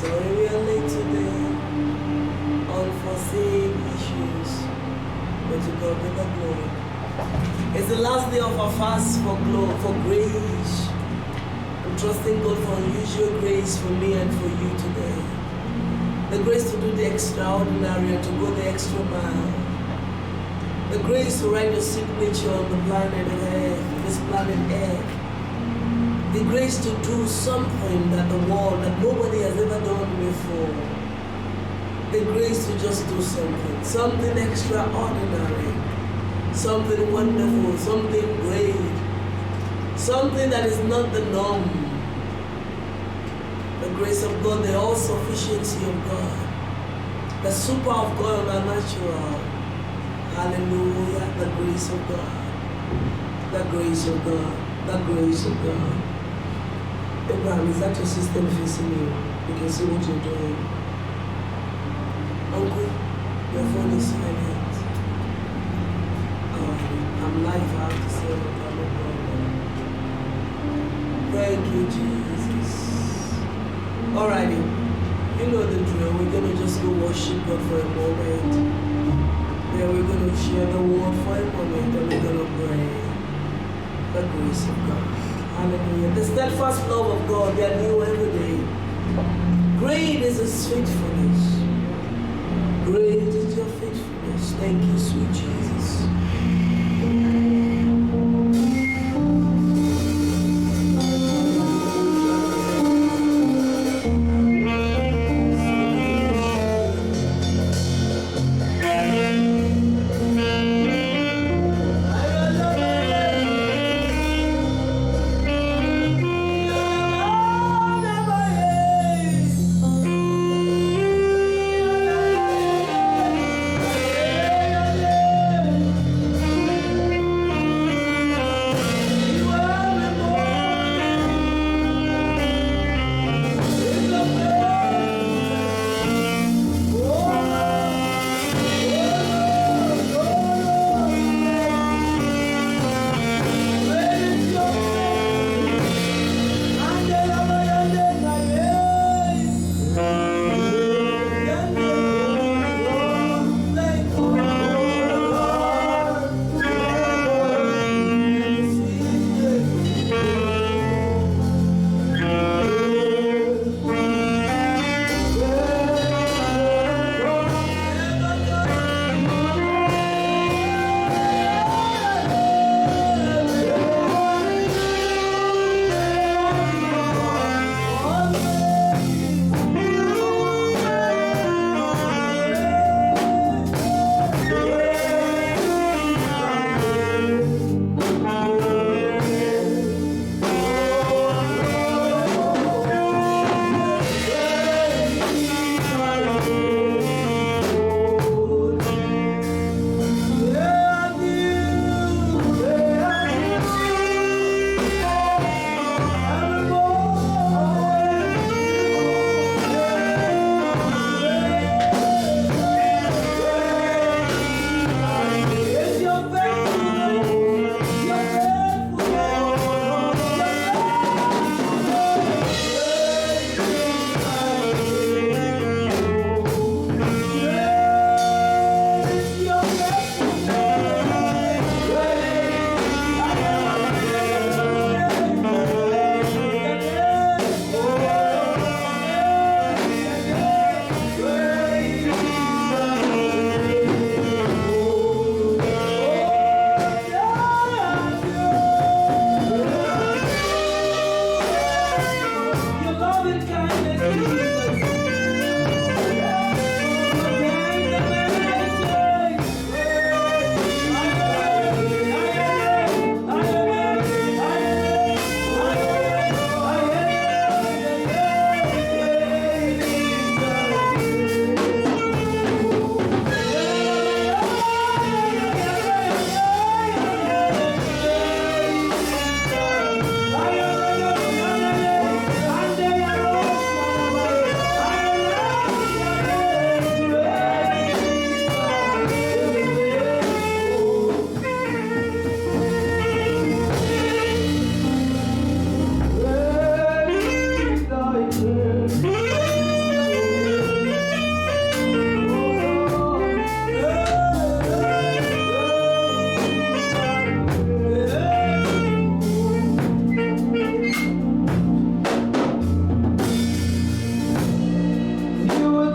Sorry we are late today. Unforeseen issues. But to God be the glory. It's the last day of our fast for grace. I'm trusting God for unusual grace for me and for you today. The grace to do the extraordinary and to go the extra mile. The grace to write your signature on the planet Earth, this planet Earth. The grace to do something that nobody has ever done before. The grace to just do something extraordinary, something wonderful, something great, something that is not the norm. The grace of God, the all-sufficiency of God, the super of God and the natural. Hallelujah, the grace of God, the grace of God, the grace of God. Abraham, is that your system facing you? You can see what you're doing. Uncle, your phone is silent. Oh, I'm live, I have to say what I'm about. Thank you, Jesus. Alrighty, you know the drill. We're going to just go worship God for a moment. Then we're going to share the word for a moment, and we're going to pray. The grace of God. Hallelujah. The steadfast love of God, they are new every day. Great is His faithfulness. Great is your faithfulness. Thank you, sweet Jesus.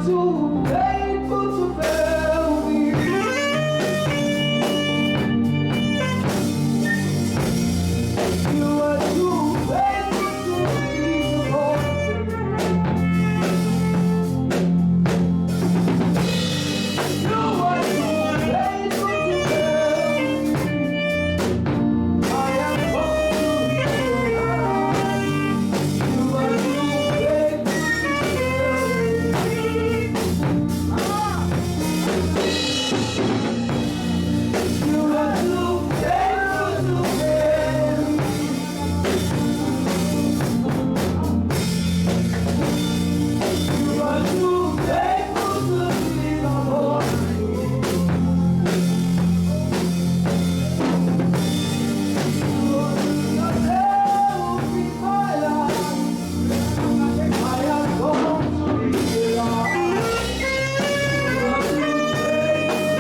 too faithful to fail me. You are too faithful to disappoint me. You are too faithful to fail me. I am born to realize you are too faithful to fail me. You are too faithful to fail me. You are too faithful to disappoint me. You are too faithful in my life. I have come to realize you are too faithful.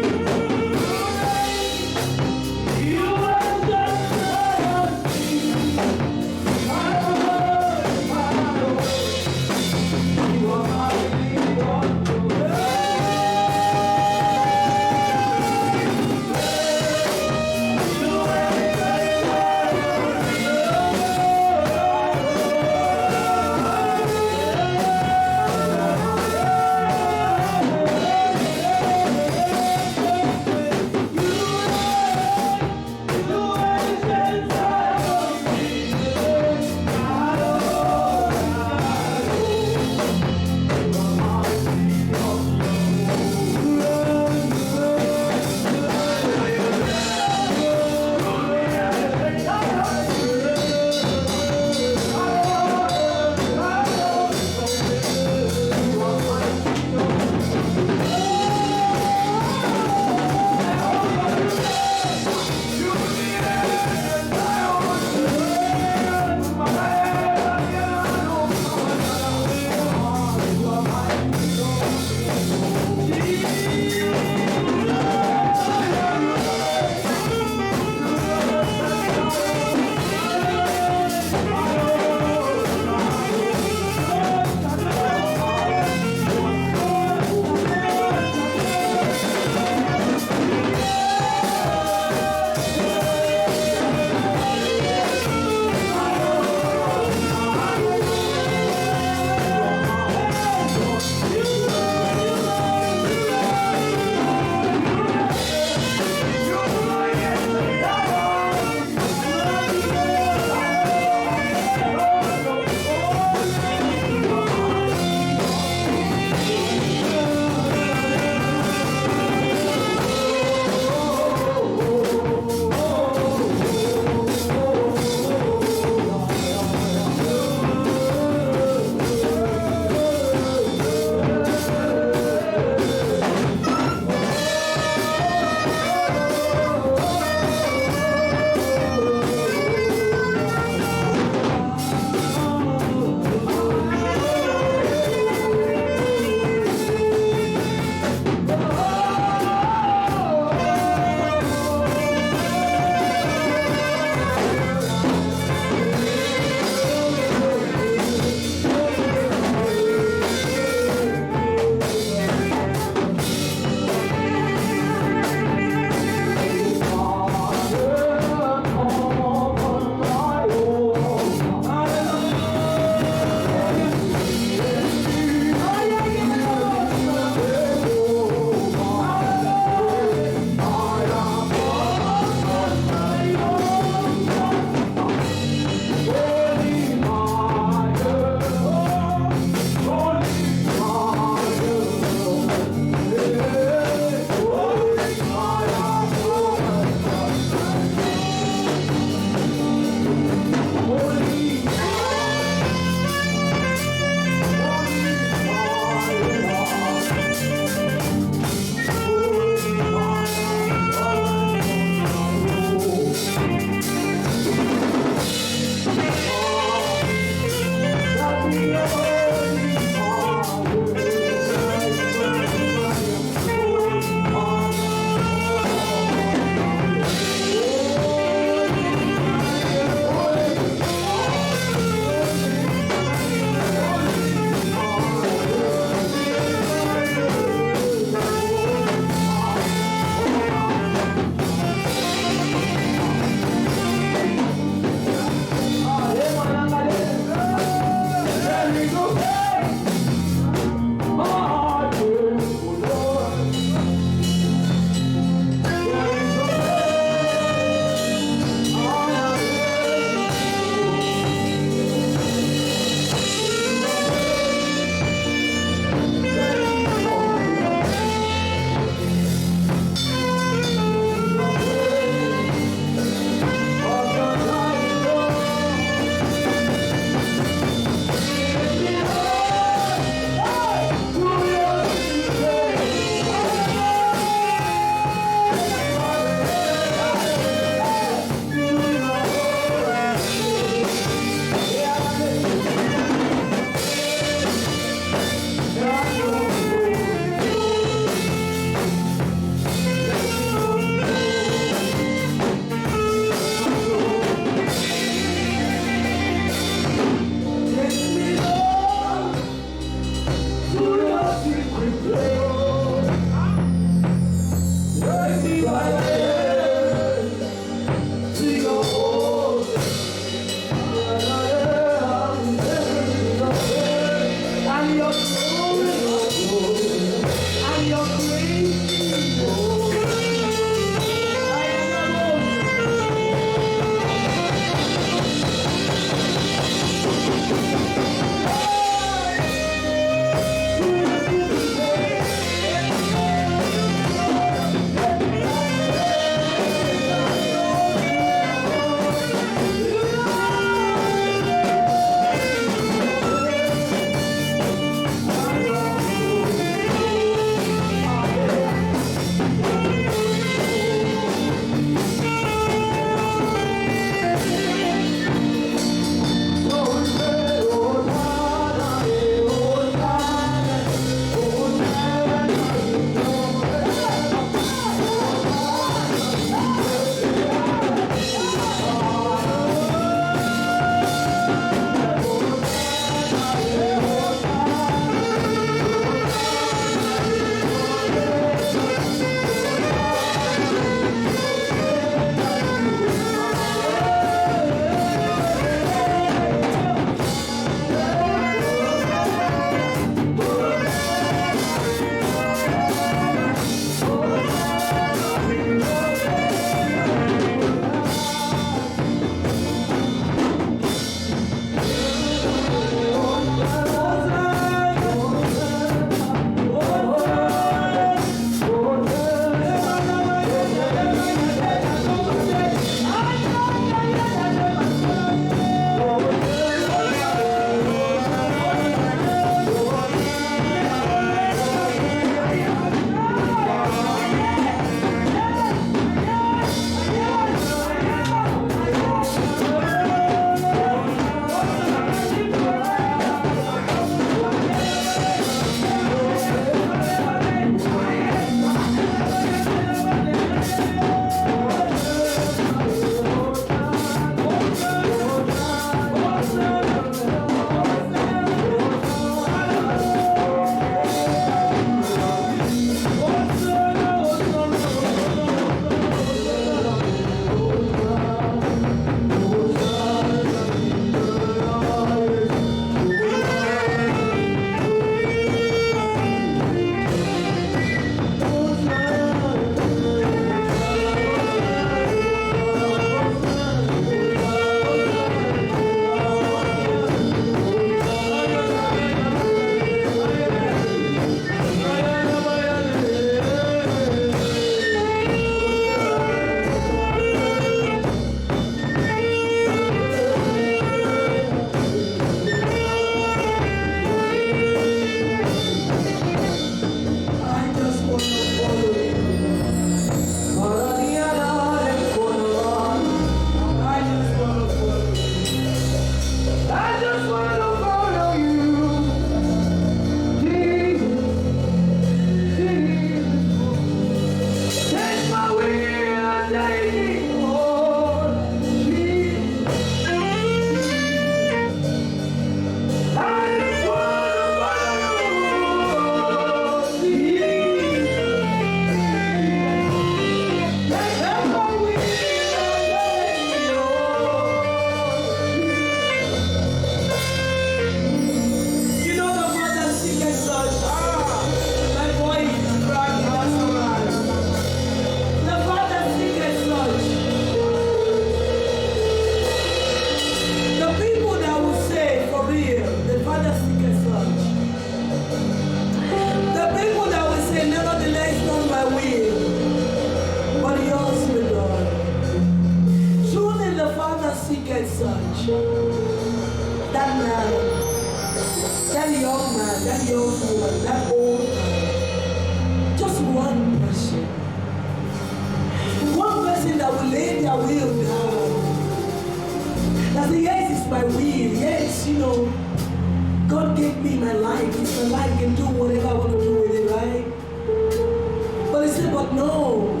But he said, but no.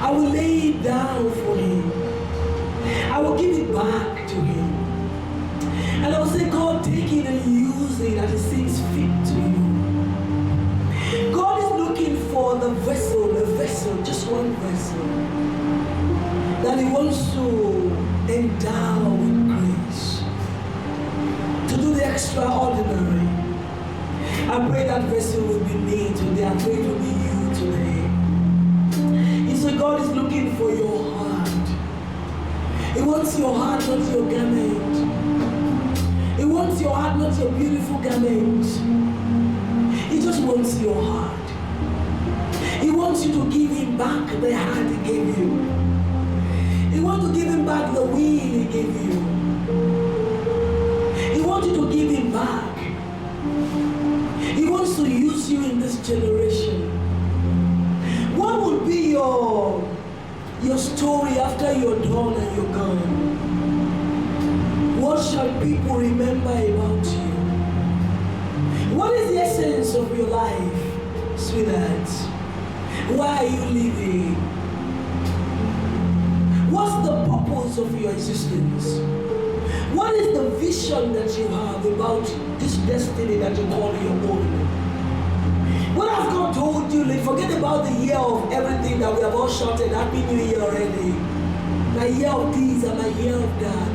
I will lay it down for him. I will give it back to him. And I will say, God, take it and use it as it seems fit to you. God is looking for the vessel, just one vessel, that he wants to endow with grace, to do the extraordinary. I pray that vessel will be me today. I pray it will be you today. So God is looking for your heart. He wants your heart, not your garment. He wants your heart, not your beautiful garment. He just wants your heart. He wants you to give him back the heart he gave you. He wants to give him back the will he gave you. He wants you to give him back. He wants to use you in this generation. What will be your story after you're done and you're gone? What shall people remember about you? What is the essence of your life, sweetheart? Why are you living? What's the purpose of your existence? What is the vision that you have about this destiny that you call your own? What has God told you? Forget about the year of everything that we have all shouted, Happy New Year already. My year of this and my year of that.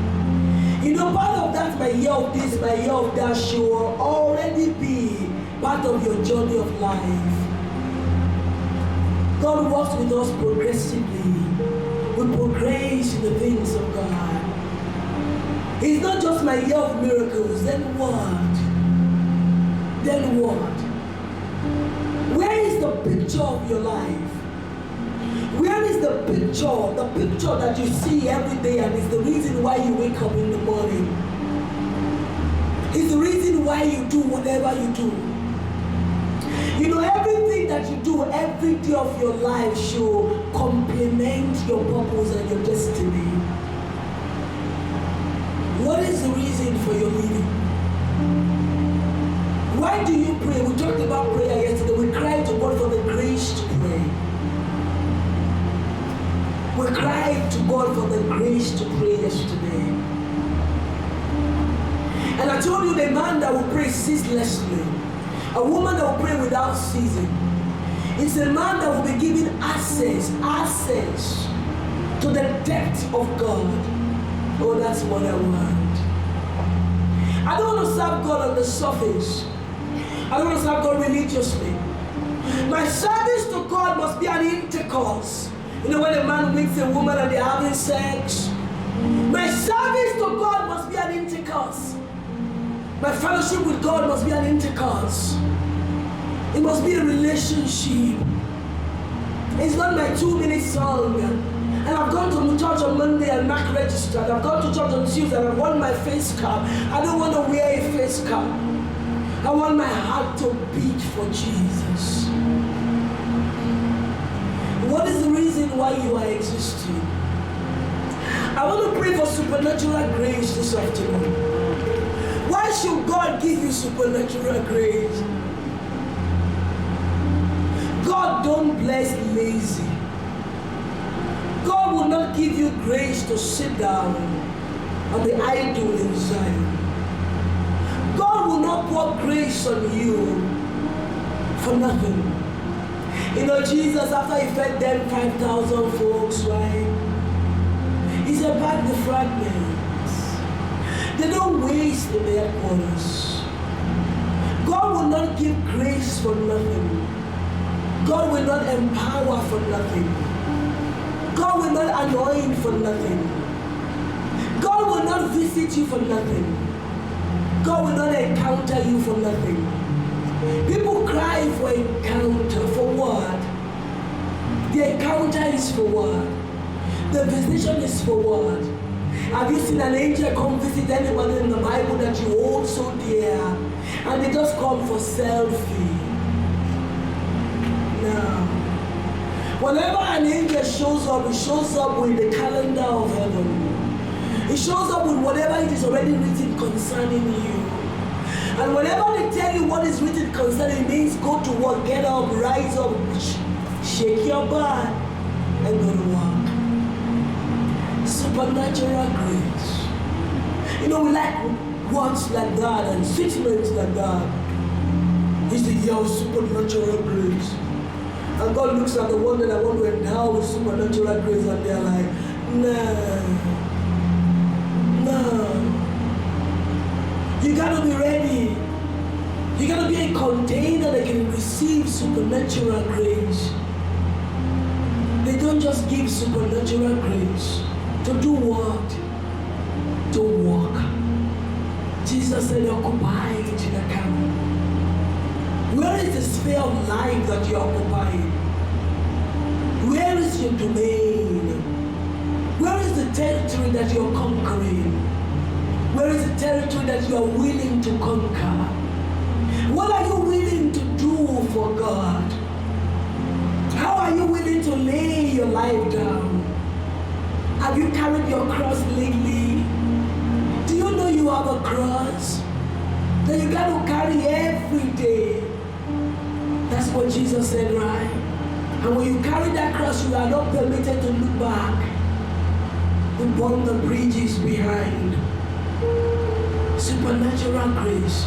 You know, part of that, my year of this, my year of that, should already be part of your journey of life. God works with us progressively. We progress in the things of God. It's not just my year of miracles. Then what? Then what? Where is the picture of your life? Where is the picture that you see every day and is the reason why you wake up in the morning? It's the reason why you do whatever you do. You know, everything that you do every day of your life should complement your purpose and your destiny. What is the reason for your living? Why do you pray? We talked about prayer yesterday. We cried to God for the grace to pray. We cried to God for the grace to pray yesterday. And I told you the man that will pray ceaselessly, a woman that will pray without ceasing, it's a man that will be given access to the depth of God. Oh, that's what I want. I don't want to serve God on the surface. I don't want to serve God religiously. My service to God must be an intercourse. You know, when a man meets a woman and they're having sex, my service to God must be an intercourse. My fellowship with God must be an intercourse. It must be a relationship. It's not my 2-minute song. And I've gone to church on Monday and Mac registered. I've gone to church on Tuesday and I've worn my face cap. I don't want to wear a face cap. I want my heart to beat for Jesus. What is the reason why you are existing? I want to pray for supernatural grace this afternoon. Why should God give you supernatural grace? God don't bless lazy. God will not give you grace to sit down and be idle in Zion. God will not pour grace on you for nothing. You know, Jesus, after he fed them 5,000 folks, right? He said, pack the fragments. They don't waste in their quarters. God will not give grace for nothing. God will not empower for nothing. God will not anoint for nothing. God will not visit you for nothing. God will not encounter you for nothing. People cry for encounter. For what? The encounter is for what? The visitation is for what? Have you seen an angel come visit anybody in the Bible that you hold so dear and they just come for selfie? No. Whenever an angel shows up, he shows up with the calendar of heaven. He shows up with whatever it is already written concerning you. And whenever they tell you what is written concerning it, means go to work, get up, rise up, shake your butt, and go to work. Supernatural grace. You know, we like words like that and statements like that. He's the year of supernatural grace. And God looks at the one that I want to endow with supernatural grace, and they're like, no. You gotta be ready. You gotta be a container that can receive supernatural grace. They don't just give supernatural grace to do what? To walk. Jesus said, occupy it in a camp. Where is the sphere of life that you're occupying? Where is your domain? Where is the territory that you're conquering? Where is the territory that you are willing to conquer? What are you willing to do for God? How are you willing to lay your life down? Have you carried your cross lately? Do you know you have a cross that you got to carry every day? That's what Jesus said, right? And when you carry that cross, you are not permitted to look back, to burn the bridges behind. Supernatural grace,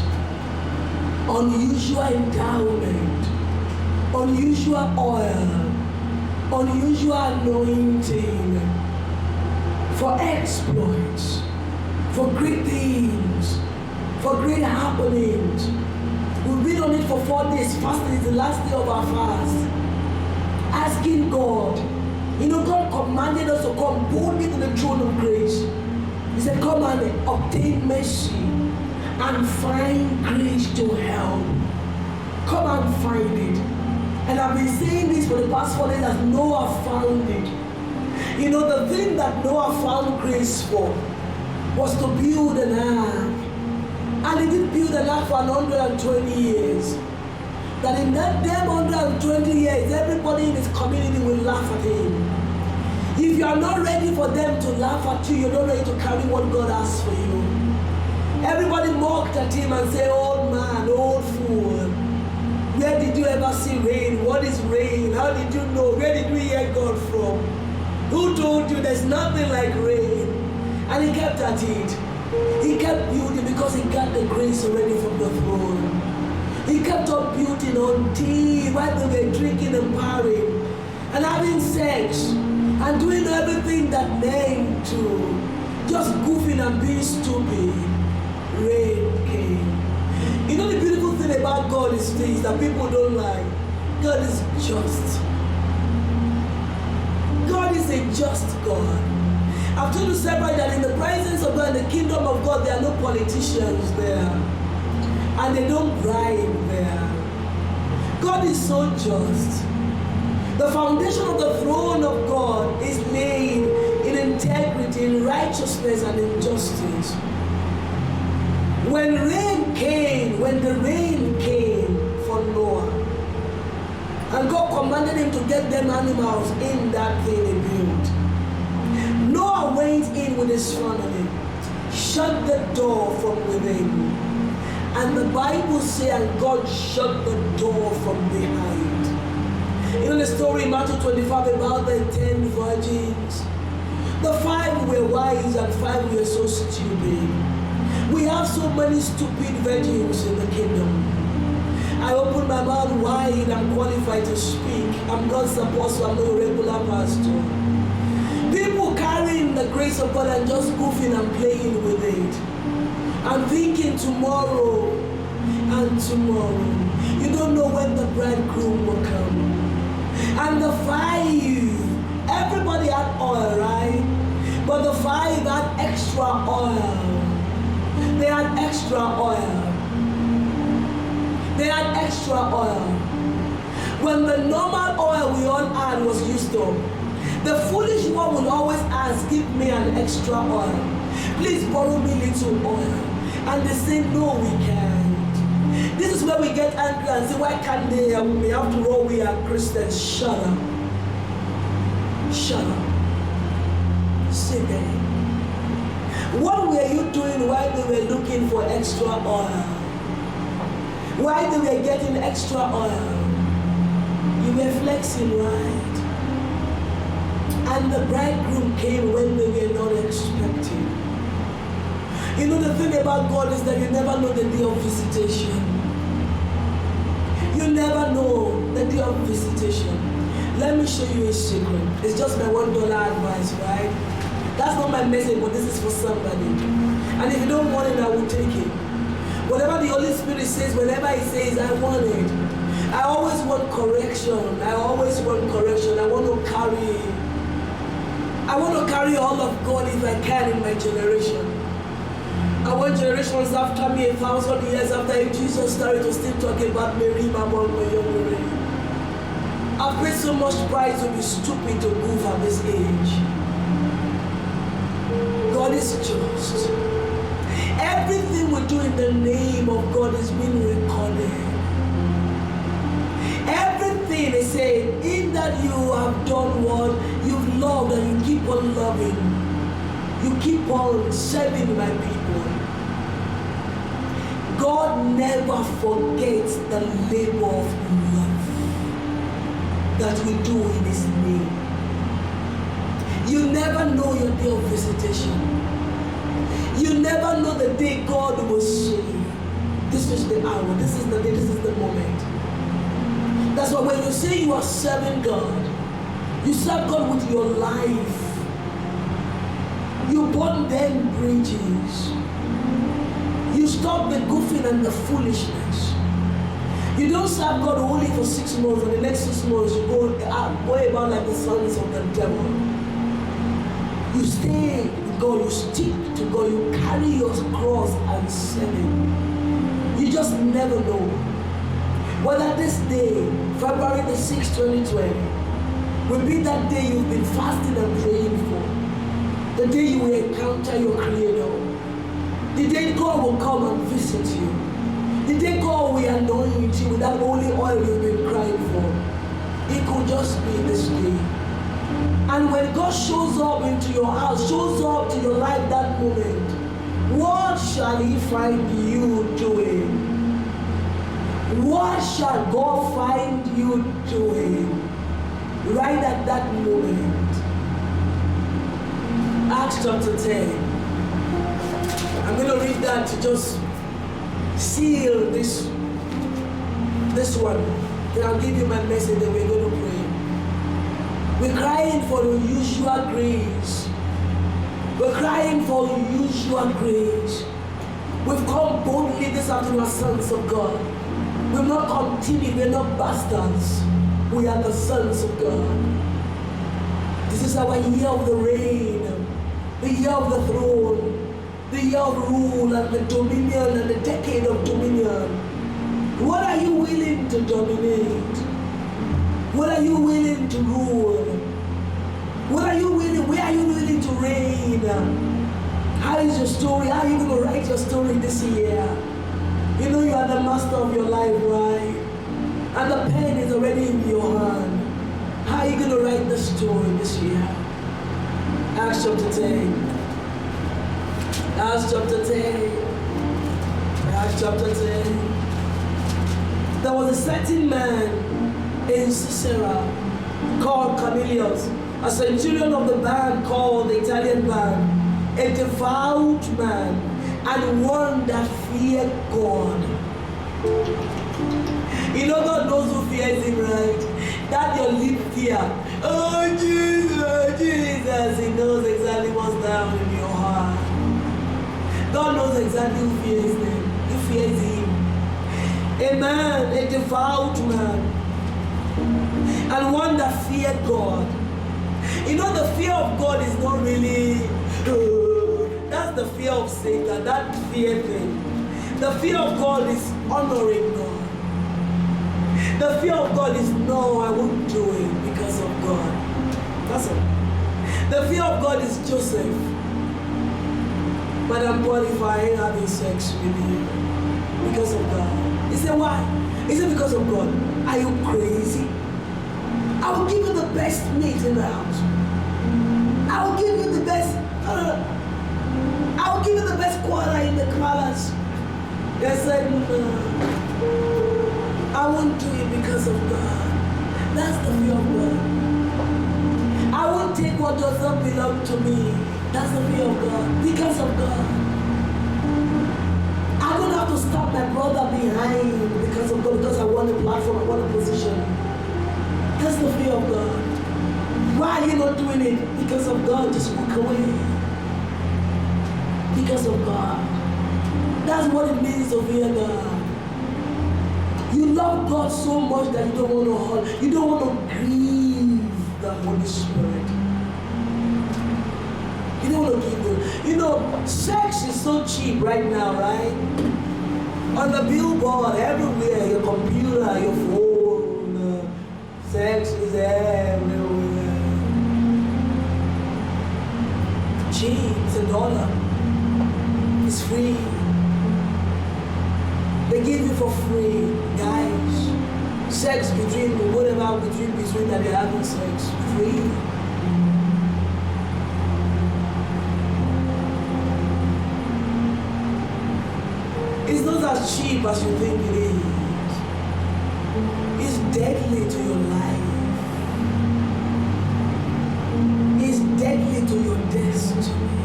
unusual endowment, unusual oil, unusual anointing for exploits, for great things, for great happenings. We've been on it for 4 days. Fasting is the last day of our fast. Asking God. You know, God commanded us to come boldly to the throne of grace. He said, come and obtain mercy and find grace to help. Come and find it. And I've been saying this for the past 4 days that Noah found it. You know, the thing that Noah found grace for was to build an ark. And he did build an ark for 120 years. That in that damn 120 years, everybody in his community will laugh at him. If you are not ready for them to laugh at you, you're not ready to carry what God has for you. Everybody mocked at him and said, old man, old fool. Where did you ever see rain? What is rain? How did you know? Where did we hear God from? Who told you there's nothing like rain? And he kept at it. He kept building because he got the grace already from the throne. He kept on building until while they were drinking and partying and having sex and doing everything that men do, just goofing and being stupid. Rain came. You know the beautiful thing about God is this that people don't like. God is just. God is a just God. I've told you several that in the presence of God, in the kingdom of God, there are no politicians there. And they don't bribe there. God is so just. The foundation of the throne of God is laid in integrity, in righteousness, and in justice. When the rain came for Noah, and God commanded him to get them animals in that thing he built. Noah went in with his family, shut the door from within. And the Bible says, and God shut the door from behind. You know the story in Matthew 25 about the 10 virgins? The 5 were wise and 5 were so stupid. We have so many stupid virgins in the kingdom. I open my mouth wide, I'm qualified to speak. I'm God's apostle, I'm not a regular pastor. People carrying the grace of God and just goofing and playing with it. I'm thinking tomorrow and tomorrow. You don't know when the bridegroom will come. And the 5, everybody had oil, right? But the 5 had extra oil. They had extra oil. They had extra oil. When the normal oil we all had was used up, the foolish one will always ask, give me an extra oil. Please borrow me little oil. And they say, no, we can't. This is where we get angry and say, why can't they help me? After all, we are Christians. Shut up. Shut up. Sit there. What were you doing while they were looking for extra oil? While they were getting extra oil, you were flexing, right? And the bridegroom came when they were not expecting. You know, the thing about God is that you never know the day of visitation. You never know the day of visitation. Let me show you a secret. It's just my $1 advice, right? That's not my message, but this is for somebody. And if you don't want it, I will take it. Whatever the Holy Spirit says, whenever He says, I want it. I always want correction. I always want correction. I want to carry all of God if I can in my generation. I want generations after me, 1,000 years after Jesus started to still talk about Mary Imabong Oyomire. I've paid so much price to be stupid to move at this age. God is just. Everything we do in the name of God is being recorded. Everything is saying, in that you have done what you've loved and you keep on loving. You keep on serving my people. God never forgets the labor of love that we do in His name. You never know your day of visitation. You never know the day God will say, this is the hour, this is the day, this is the moment. That's why when you say you are serving God, you serve God with your life. You burn them bridges. You stop the goofing and the foolishness. You don't serve God only for 6 months, and the next 6 months you go about like the sons of the devil. You stay with God, you stick to God, you carry your cross and serve Him. You just never know whether this day, February the 6th, 2020, will be that day you've been fasting and praying for. The day you will encounter your Creator. The day God will come and visit you. The day God will anoint you with that holy oil you've been crying for. It could just be this day. And when God shows up into your house, shows up to your life that moment, what shall He find you doing? What shall God find you doing right at that moment? Acts chapter 10. I'm going to read that to just seal this one. Then I'll give you my message and we're going to pray. We're crying for unusual grace. We're crying for unusual grace. We've come boldly this afternoon as sons of God. We're not come timid, we're not bastards. We are the sons of God. This is our year of the reign, the year of the throne, the year of rule and the dominion and the decade of dominion. What are you willing to dominate? What are you willing to rule? What are you willing, where are you willing to reign? How is your story? How are you going to write your story this year? You know you are the master of your life, right? And the pen is already in your hand. How are you going to write the story this year? Acts chapter 10. Acts chapter 10. Acts chapter 10. There was a certain man in Caesarea called Cornelius, a centurion of the band called the Italian band, a devout man, and one that feared God. You know God knows who fears Him, right? That your lip fear. Oh Jesus, Jesus. He knows exactly what's down in your heart. God knows exactly who fears Him. Who fears Him. A man, a devout man, and one that feared God. You know the fear of God is not really, that's the fear of Satan, that fear thing. The fear of God is honoring God. The fear of God is, no, I won't do it because of God. That's all. The fear of God is Joseph. Madam Potiphar ain't having sex with you because of God. He said, why? He said, because of God. Are you crazy? I will give you the best meat in the house. I will give you the best, I will give you the best quarter in the palace. They said, no. I won't do it because of God. That's the fear of God. I won't take what does not belong to me. That's the fear of God. Because of God. I don't have to stop my brother behind because of God, because I want a platform, I want a position. That's the fear of God. Why are you not doing it? Because of God. Just walk away. Because of God. That's what it means to fear God. You love God so much that you don't want to grieve the Holy Spirit. You don't want to give them. You know, sex is so cheap right now, right? On the billboard, everywhere, your computer, your phone, sex is everywhere. Cheap, it's $1. It's free. They give you for free, guys. Sex between that they're having sex, free. It's not as cheap as you think it is. It's deadly to your life. It's deadly to your destiny.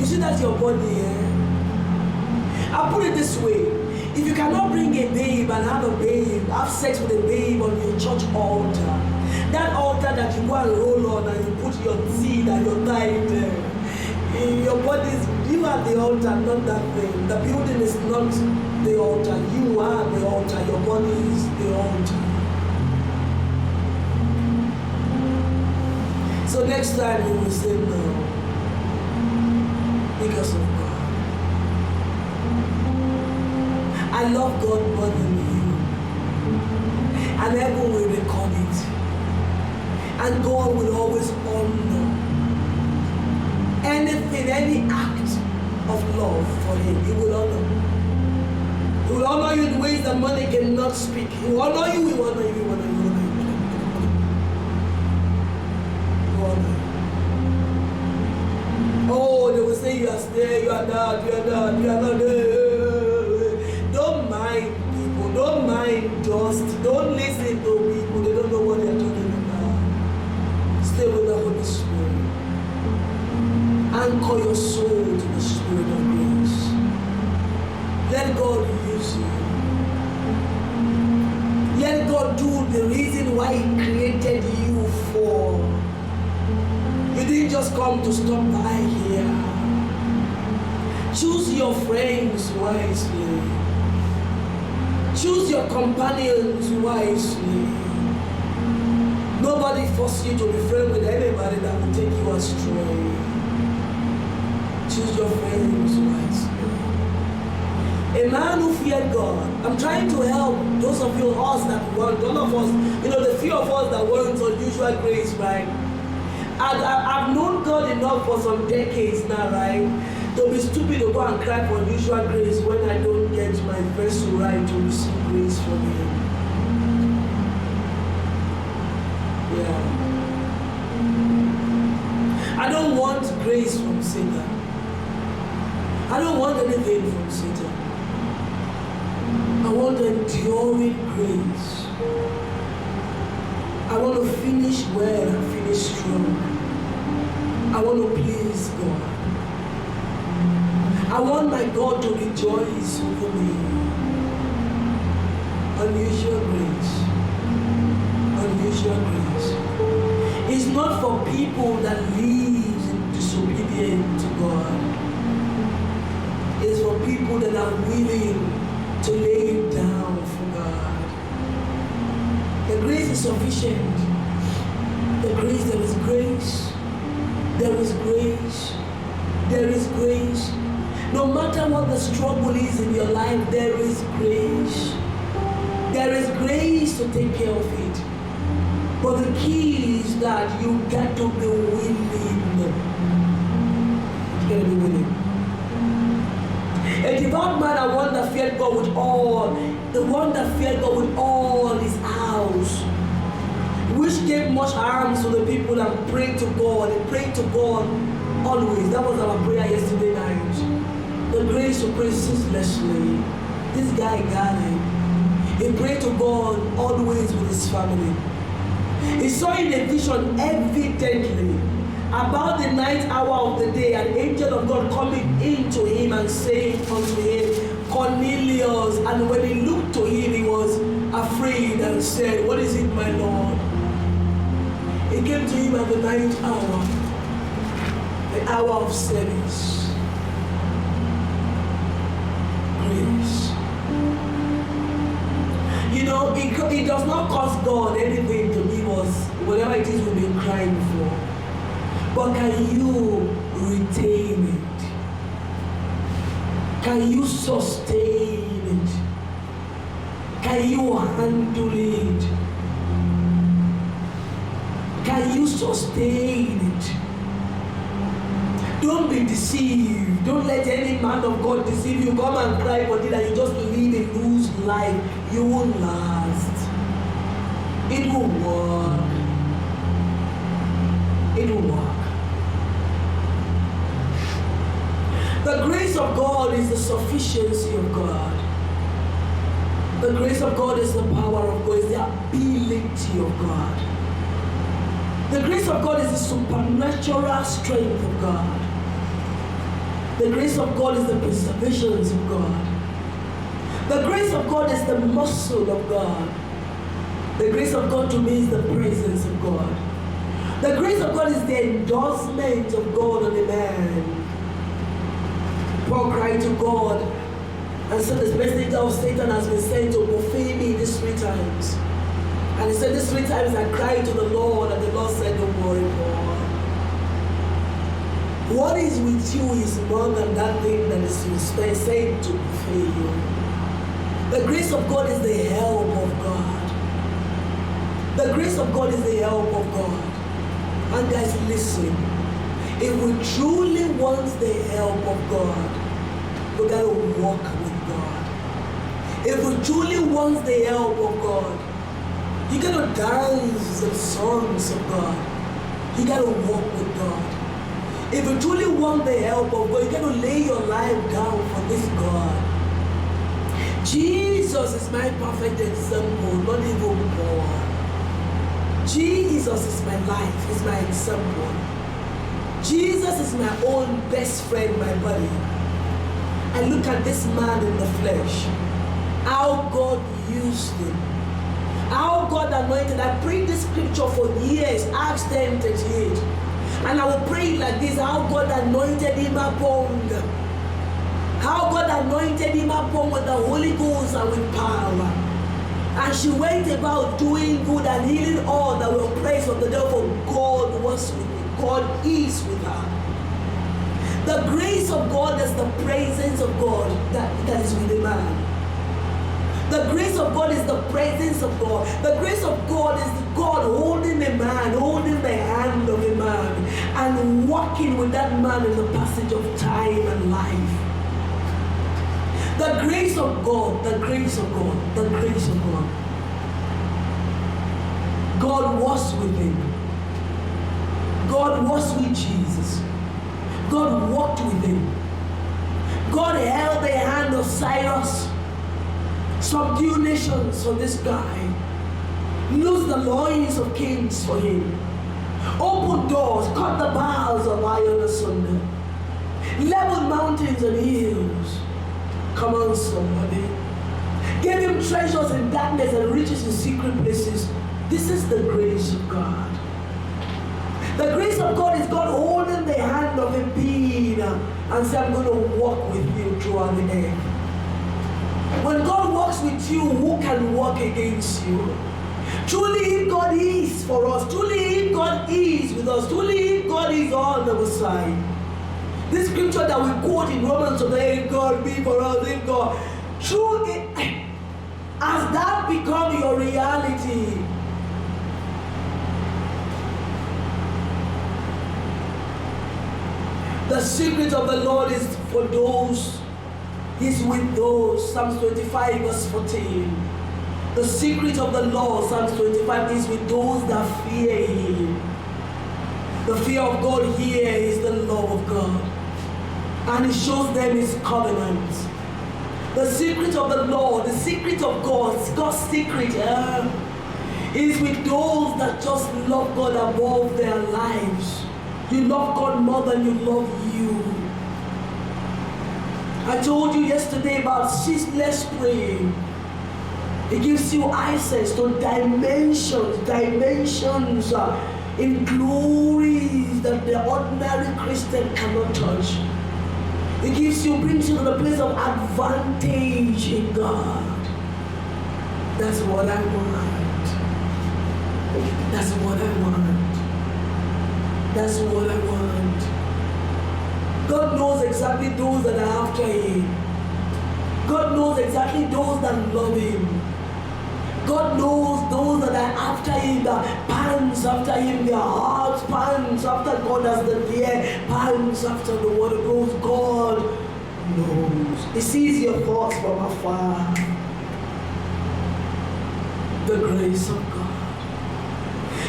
You see, that's your body here. I'll put it this way. If you cannot bring a babe and have sex with a babe on your church altar, that altar that you go and roll on and you put your seed and your tithe there, your body is, you are the altar, not that thing. The building is not the altar. You are the altar. Your body is the altar. So next time you will say no. Because of God. I love God more than you. And heaven will record it. And God will always honor anything, any act of love for Him. He will honor. He will honor you in ways that money cannot speak. He will honor you, He will honor you, He will honor you, He will honor you. He will honor you. Oh, they will say you are there, you are not, you are not, you are not there. Don't mind people, don't mind dust, don't listen to people, they don't know what they are talking about. Stay with the Holy Spirit. Anchor your soul to the Spirit of grace. Let God use you. Let God do the reason why He created you for. You didn't just come to stop by here. Choose your friends wisely. Choose your companions wisely. Nobody forces you to be friends with anybody that will take you astray. Choose your friends wisely. A man who feared God. I'm trying to help those of you, us that want, all of us, the few of us that want unusual grace, right? I've known God enough for some decades now, right? To be stupid to go and cry for unusual grace when I don't get my vessel right to receive grace from Him. Yeah. I don't want grace from Satan. I don't want anything from Satan. I want enduring grace. I want to finish well and finish strong. I want to please God. I want my God to rejoice over me. Unusual grace. Unusual grace. It's not for people that live in disobedience to God. It's for people that are willing to lay it down for God. The grace is sufficient. The grace, there is grace. There is grace. There is grace. No matter what the struggle is in your life, there is grace. There is grace to take care of it. But the key is that you got to be willing. You got to be willing. A devout man and one that feared God with all, the one that feared God with all his house, which gave much alms to the people that prayed to God. They prayed to God always. That was our prayer yesterday night. The grace to pray ceaselessly. This guy got it. He prayed to God always with his family. He saw in a vision evidently about the ninth hour of the day, an angel of God coming into him and saying unto him, Cornelius. And when he looked to him, he was afraid and said, what is it, my Lord? He came to him at the ninth hour, the hour of service. Grace. You know, it does not cost God anything to give us whatever it is we've been crying for. But can you retain it? Can you sustain it? Can you handle it? Can you sustain it? Don't be deceived. Don't let any man of God deceive you. Come and cry for it and you just live a loose life. You won't last. It will work. It will work. The grace of God is the sufficiency of God. The grace of God is the power of God, is the ability of God. The grace of God is the supernatural strength of God. The grace of God is the preservations of God. The grace of God is the muscle of God. The grace of God to me is the presence of God. The grace of God is the endorsement of God on a man. Paul cried to God and said, the messenger of Satan has been sent to profane me these 3 times. And he said, these 3 times I cried to the Lord, and the Lord said, don't worry, Paul. What is with you is more than that thing that is sent to profane you. The grace of God is the help of God. The grace of God is the help of God. And guys, listen. If we truly want the help of God, we gotta walk with God. If we truly want the help of God, you gotta dance the songs of God. You gotta walk with God. If you truly want the help of God, you gotta lay your life down for this God. Jesus is my perfect example, not even more. Jesus is my life, is my example. Jesus is my own best friend, my buddy. I look at this man in the flesh, how God used him, how God anointed. I prayed this scripture for years, Acts 10:38. And I will pray like this, how God anointed Imabong. How God anointed Imabong with the Holy Ghost and with power. And she went about doing good and healing all that were oppressed of the devil. God was with her. God is with her. The grace of God is the presence of God that is with a man. The grace of God is the presence of God. The grace of God is God holding a man, holding the hand of a man, and walking with that man in the passage of time and life. The grace of God, the grace of God, the grace of God. God was with him. God was with Jesus. God walked with him. God held the hand of Cyrus, subdue nations for this guy, loose the loins of kings for him, open doors, cut the bars of iron asunder, level mountains and hills. Come on, somebody. Give him treasures in darkness and riches in secret places. This is the grace of God. The grace of God is God holding the hand of a being and say, I'm going to walk with you throughout the day. When God walks with you, who can walk against you? Truly, if God is for us, truly, if God is with us, truly, if God is on our side. This scripture that we quote in Romans today, if God be for us, if God, truly, has that become your reality? The secret of the Lord is for those, is with those. Psalms 25 verse 14. The secret of the Lord, Psalms 25, is with those that fear him. The fear of God here is the love of God. And it shows them his covenant. The secret of the Lord, the secret secret of God, God's secret is with those that just love God above their lives. You love God more than you love you. I told you yesterday about ceaseless praying. It gives you access to dimensions in glories that the ordinary Christian cannot touch. It brings you to the place of advantage in God. That's what I want. That's what I want. That's what I want. God knows exactly those that are after Him. God knows exactly those that love Him. God knows those that are after Him, that pants after Him, their hearts pants after God as the deer pants after the water goes. God knows. He sees your thoughts from afar. The grace of God.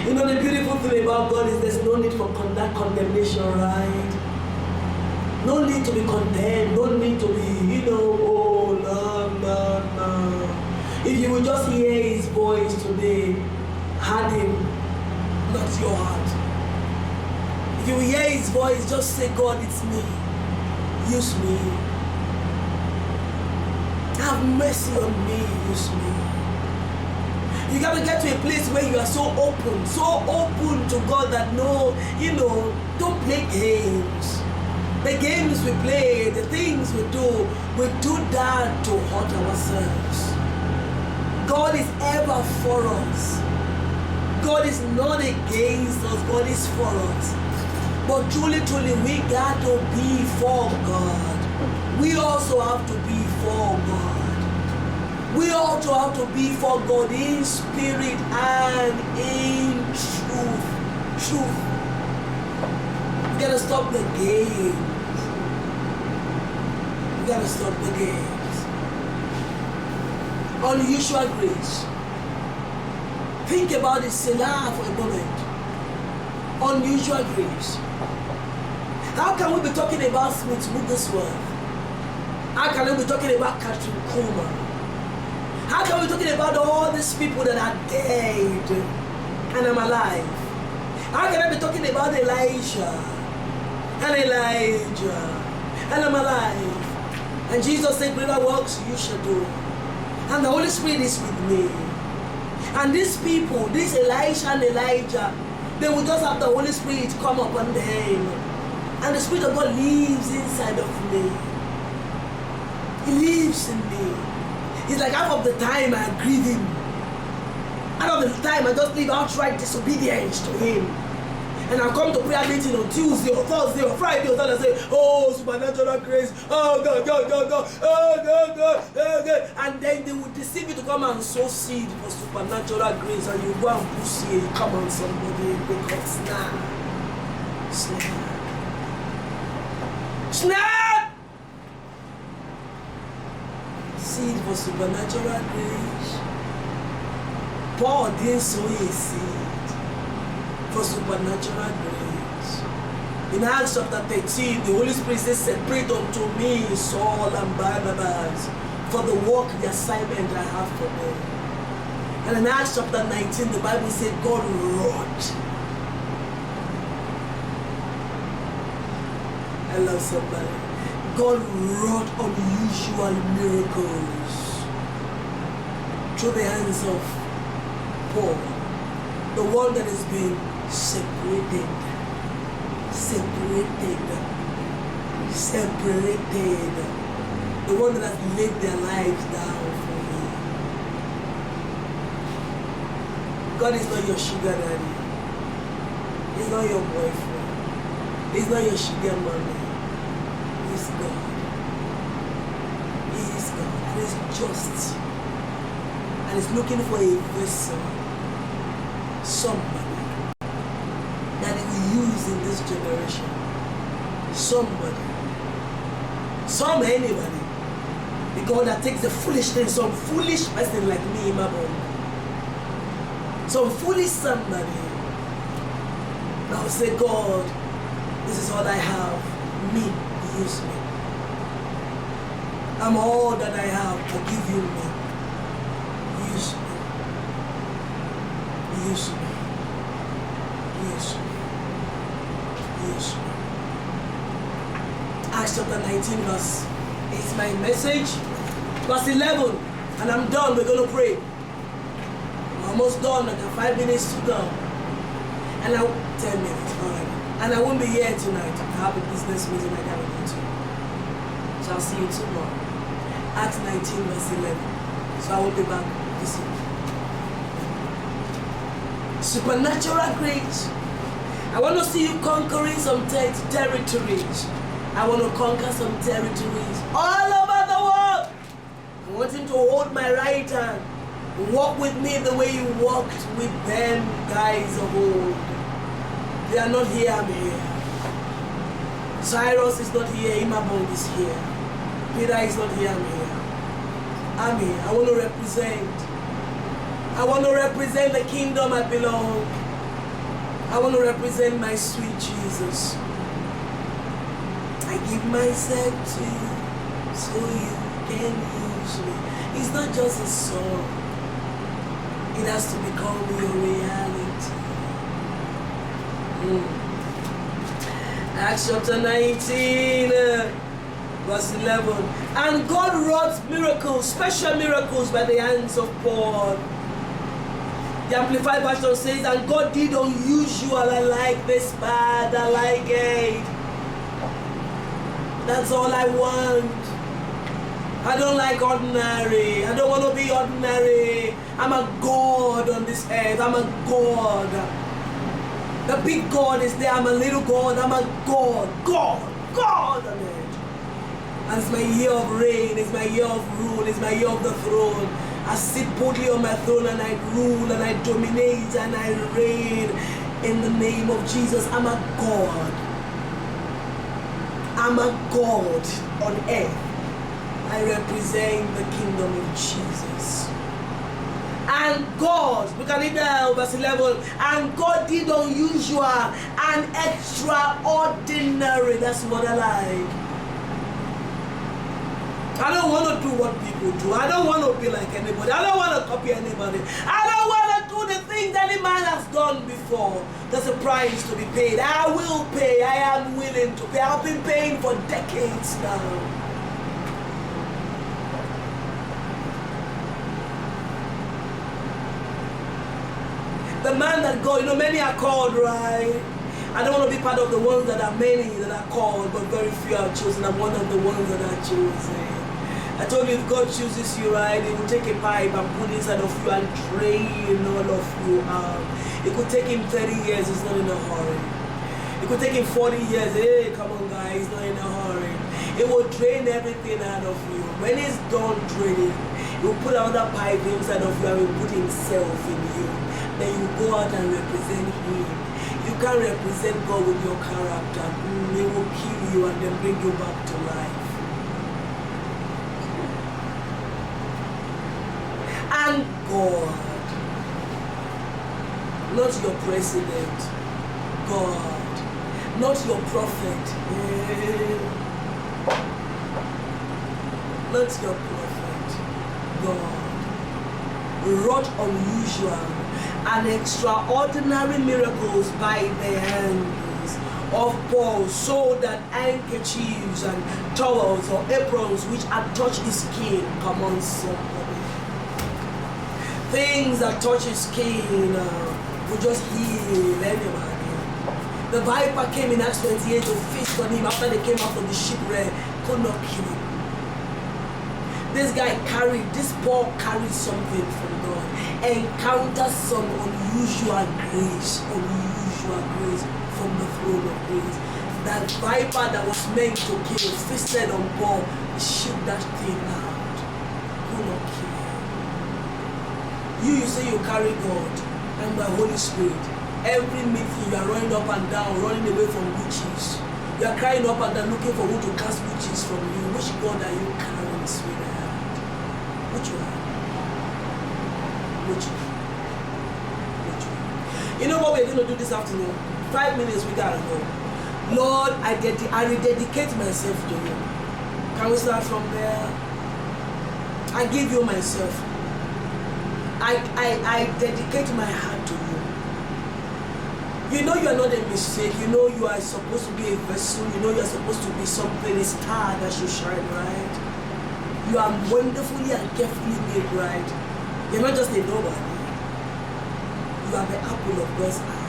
You know, the beautiful thing about God is there's no need for that condemnation, right? No need to be condemned, no need to be, oh, no. If you will just hear His voice today, hand Him, not your heart. If you will hear His voice, just say, God, it's me. Use me. Have mercy on me, use me. You got to get to a place where you are so open to God that don't play games. The games we play, the things we do that to hurt ourselves. God is ever for us. God is not against us, God is for us. But truly, we got to be for God. We also have to be for God. We also have to be for God in spirit and in truth. We gotta stop the games. We gotta stop the games. Unusual grace. Think about it, Selah, for a moment. Unusual grace. How can we be talking about Smith Wigglesworth? How can we be talking about Catherine Coleman? How can we be talking about all these people that are dead and I'm alive? How can I be talking about Elijah and I'm alive? And Jesus said, greater works you shall do. And the Holy Spirit is with me. And these people, this Elisha and Elijah, they will just have the Holy Spirit come upon them. And the Spirit of God lives inside of me. He lives in me. It's like half of the time I grieve Him. Half of the time I just live outright disobedience to Him. And I'll come to prayer meeting on Tuesday or Thursday or Friday or Saturday and say, oh, supernatural grace, oh God, oh God. And then they will deceive you to come and sow seed for supernatural grace, and you go and push seed. Come on, somebody, wake up, snap. Seed for supernatural grace. Paul didn't sow a seed for supernatural grace. In Acts chapter 13, the Holy Spirit says, separate unto me Saul and Barnabas for the work, the assignment I have for them. And in Acts chapter 19, the Bible said God wrought. I love somebody. God wrought unusual miracles through the hands of Paul, the one that has been separated. The one that has laid their lives down for you. God is not your sugar daddy. He's not your boyfriend. He's not your sugar mommy. He's God. He is God. And He's just. And He's looking for a vessel. Somebody that He will use in this generation. Somebody. Anybody. The God that takes the foolish thing, some foolish person like me, Imabong. Some foolish somebody. I will say, God, this is all I have. Me, use me. I'm all that I have. I give you me. Yes. Yes. Yes. Acts chapter 19 verse is my message. Verse 11. And I'm done. We're going to pray. I'm almost done. I got 5 minutes to go. And 10 minutes. All right. And I won't be here tonight. I have a business meeting I gotta go to. So I'll see you tomorrow. Acts 19 verse 11. So I will be back this evening. Supernatural grace. I want to see you conquering some territories. I want to conquer some territories all over the world. I want him to hold my right hand. Walk with me the way you walked with them guys of old. They are not here, I'm here. Cyrus is not here, Imabong is here. Peter is not here, I'm here. I'm here. I want to represent. I want to represent the kingdom I belong. I want to represent my sweet Jesus. I give myself to you so you can use me. It's not just a song. It has to become your reality. Acts chapter 19, verse 11. And God wrought miracles, special miracles by the hands of Paul. The Amplified Version says, and God did unusual. I like this part, I like it. That's all I want. I don't like ordinary. I don't want to be ordinary. I'm a God on this earth. I'm a God. The big God is there. I'm a little God. I'm a God. God on earth. And it's my year of reign. It's my year of rule. It's my year of the throne. I sit boldly on my throne and I rule and I dominate and I reign in the name of Jesus. I'm a God. I'm a God on earth. I represent the kingdom of Jesus. And God, look at it now, verse 11. And God did unusual and extraordinary. That's what I like. I don't want to do what people do. I don't want to be like anybody. I don't want to copy anybody. I don't want to do the things any man has done before. There's a price to be paid. I will pay. I am willing to pay. I've been paying for decades now. The man that God, many are called, right? I don't want to be part of the ones that are many that are called, but very few are chosen. I'm one of the ones that are chosen. I told you, if God chooses you, right, He will take a pipe and put inside of you and train all of you out. It could take Him 30 years, He's not in a hurry. It could take Him 40 years, hey, come on guys, He's not in a hurry. It will drain everything out of you. When He's done draining, He will put another pipe inside of you and He will put Himself in you. Then you go out and represent Him. You can't represent God with your character. He will kill you and then bring you back to life. And God, not your president, God, not your prophet, not your prophet, God, wrought unusual and extraordinary miracles by the hands of Paul, so that handkerchiefs and towels or aprons which had touched his skin, come on somebody. Things that touch his skin will just heal anybody. The viper came in Acts 28 to feast on him after they came out of the shipwreck, could not kill him. This guy this Paul carried something from God, encountered some unusual grace from the throne of grace. That viper that was meant to kill, feasted on Paul, shoot that thing out, could not kill him. You say you carry God and the Holy Spirit. Every meeting you are running up and down, running away from witches. You are crying up and down looking for who to cast witches from you. Which God are you carrying, sweetheart? Which one? Which one? Which one? You know what we're going to do this afternoon? 5 minutes, we gotta go. Lord, I rededicate myself to you. Can we start from there? I give you myself. I dedicate my heart to you. You know you are not a mistake. You know you are supposed to be a vessel. You know you are supposed to be something, a star that should shine, right? You are wonderfully and carefully made, right? You're not just a nobody. You are the apple of God's eye.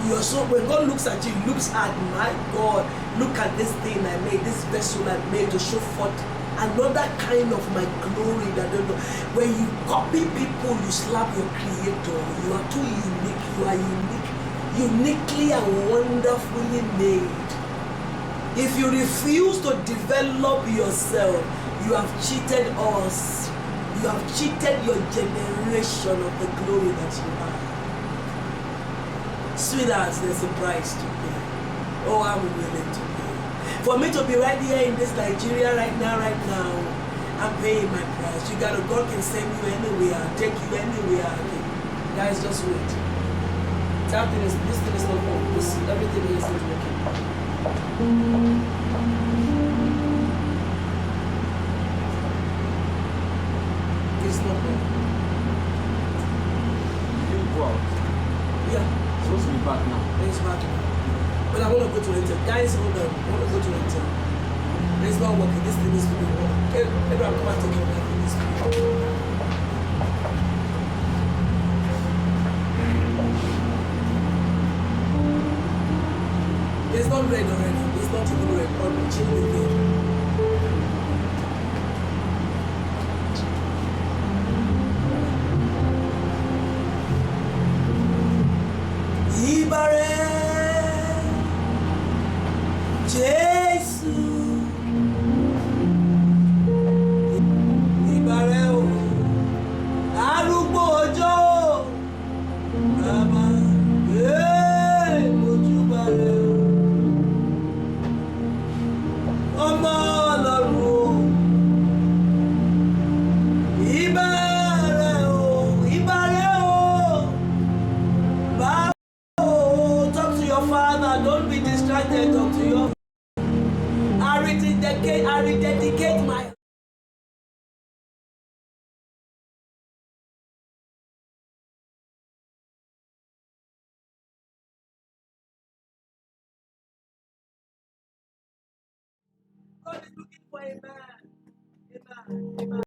You are so, when God looks at you, he looks at, my God, look at this thing I made, this vessel I made to show forth another kind of my glory that don't know. When you copy people, you slap your creator. You are too unique. You are unique, uniquely and wonderfully made. If you refuse to develop yourself, you have cheated us. You have cheated your generation of the glory that you have. Sweethearts, there's a price to pay. Oh, I'm willing to pay. For me to be right here in this Nigeria right now, I'm paying my price. You gotta, God can send you anywhere, take you anywhere. Okay. Guys, just wait. This thing is not working. Everything is not working. It's not working. You go out. Yeah. It's supposed to be back now. It's back now. But I want to go to Intel. Guys, hold on. I want to go to Intel. It's not working. This thing needs to be working. Abraham, come and take care of that. It's not red already. It's not even red. Or change the thing. Ibare Jesu Ibare o arúgbó ọjọ́ Baba mojúbà rẹ o ọmọ Ọlọ́run o Ibare o Ibare o Baba. Talk to your father. Don't be distracted. Talk to your. I rededicate my. God is looking for a man. A man.